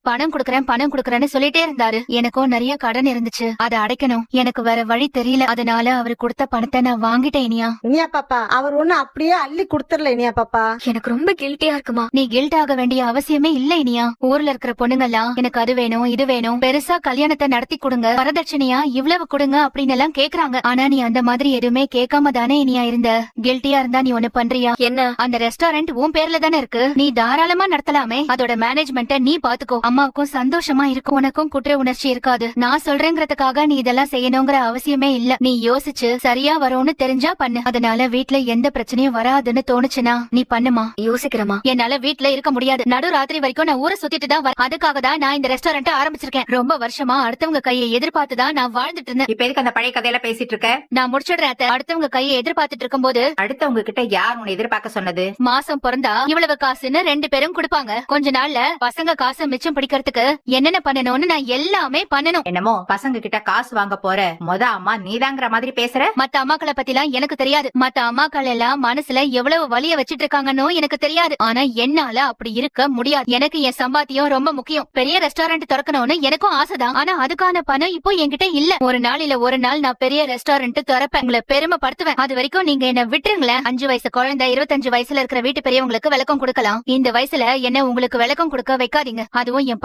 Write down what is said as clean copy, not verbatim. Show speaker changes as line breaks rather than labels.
பணம் குடுக்கறேன்னு சொல்லிட்டே இருந்தாரு. எனக்கும் நிறைய கடன் இருந்துச்சு, அதை அடைக்கணும். எனக்கு வேற வழி தெரியல. அதனால அவரு கொடுத்த பணத்தை நான் வாங்கிட்டேன். இனியா
இனியா பாப்பா, அவர் ஒண்ணு அப்படியே அள்ளி குடுத்துடல இனியா பாப்பா.
எனக்கு ரொம்ப கில்ட்டியா இருக்குமா. நீ கில்ட் ஆக வேண்டிய அவசியமே இல்ல இனியா. ஊர்ல இருக்கிற பொண்ணுங்கெல்லாம் எனக்கு அது வேணும் இது வேணும், பெருசா கல்யாணத்தை நடத்தி கொடுங்க, வரதட்சணையா இவ்வளவு கொடுங்க அப்படின்னு எல்லாம் கேக்குறாங்க. ஆனா நீ அந்த மாதிரி எதுவுமே கேட்காம தானே இனியா இருந்த. கில்ட்டியா இருந்தா நீ ஒண்ணு பண்றியா? என்ன, அந்த ரெஸ்டாரண்ட் உன் பேர்ல தானே இருக்கு, நீ தாராளமா நடத்தலாமே. அதோட மேனேஜ்மெண்ட்ட நீ பாத்துக்கோ. அம்மாவுக்கும் சந்தோஷமா இருக்கும், உனக்கும் குற்ற உணர்ச்சி இருக்காது. நான் சொல்றேங்கிறதுக்காக நீ இதெல்லாம் செய்யணுங்கிற அவசியமே இல்ல. நீ யோசிச்சு சரியா வரும்னு தெரிஞ்சா பண்ணு. அதனால வீட்ல எந்த பிரச்சனையும் வராதுன்னு தோணுச்சுன்னா நீ பண்ணுமா. யோசிக்கிறமா. என்னால வீட்ல இருக்க முடியாது. நடு ராத்திரி வரைக்கும் நான் ஊரை சுத்திட்டு தான் வரேன். அதுக்காக தான் நான் இந்த ரெஸ்டாரண்ட் ஆரம்பிச்சிருக்கேன். ரொம்ப வருஷமா அடுத்தவங்க கையை எதிர்பார்த்து தான் நான் வாழ்ந்துட்டு இருந்தேன்.
இப்ப எதுக்கு அந்த பழைய கதையில பேசிட்டு இருக்க?
நான் முடிச்சிடுறேன் அத்தை. அடுத்தவங்க கையை எதிர்பார்த்துட்டு இருக்கும்போது
அடுத்தவங்க கிட்ட யார் உன்னை எதிர்பார்க்க சொன்னது?
மாசம் பிறந்தா இவ்வளவு காசுன்னு 2 பேரும் கொடுப்பாங்க. கொஞ்ச நாள்ல பசங்க காசை மிச்சம் பிடிக்கிறதுக்கு என்னென்ன பண்ணணும்னு நான் எல்லாமே பண்ணணும்.
என்னமோ பசங்க கிட்ட காசு வாங்க போற மொத அம்மா நீதாங்கிற மாதிரி பேசுற.
மத்த அம்மாக்களை பத்தி எல்லாம் எனக்கு தெரியாது. மத்த அம்மாக்கள் எல்லாம் மனசுல எவ்வளவு வலிய வச்சிட்டு இருக்காங்கன்னு எனக்கு தெரியாது. ஆனா என்னால அப்படி இருக்க முடியாது. எனக்கு என் சம்பாத்தியம் ரொம்ப முக்கியம். பெரிய ரெஸ்டாரண்ட் திறக்கணும்னு எனக்கும் ஆசைதான். ஆனா அதுக்கான பணம் இப்போ என்கிட்ட இல்ல. ஒரு நாள் இல்ல ஒரு நாள் நான் பெரிய ரெஸ்டாரண்ட் திறப்பேன். உங்களை பெருமைப்படுத்துவேன். அது வரைக்கும் நீங்க என்ன விட்டுருங்களேன். 5 வயசு குழந்தை 25 வயசுல இருக்கிற வீட்டு பெரியவங்களுக்கு விளக்கம் கொடுக்கலாம். இந்த வயசுல என்ன உங்களுக்கு விளக்கம் கொடுக்க வைக்காதீங்க. அதுவும் என்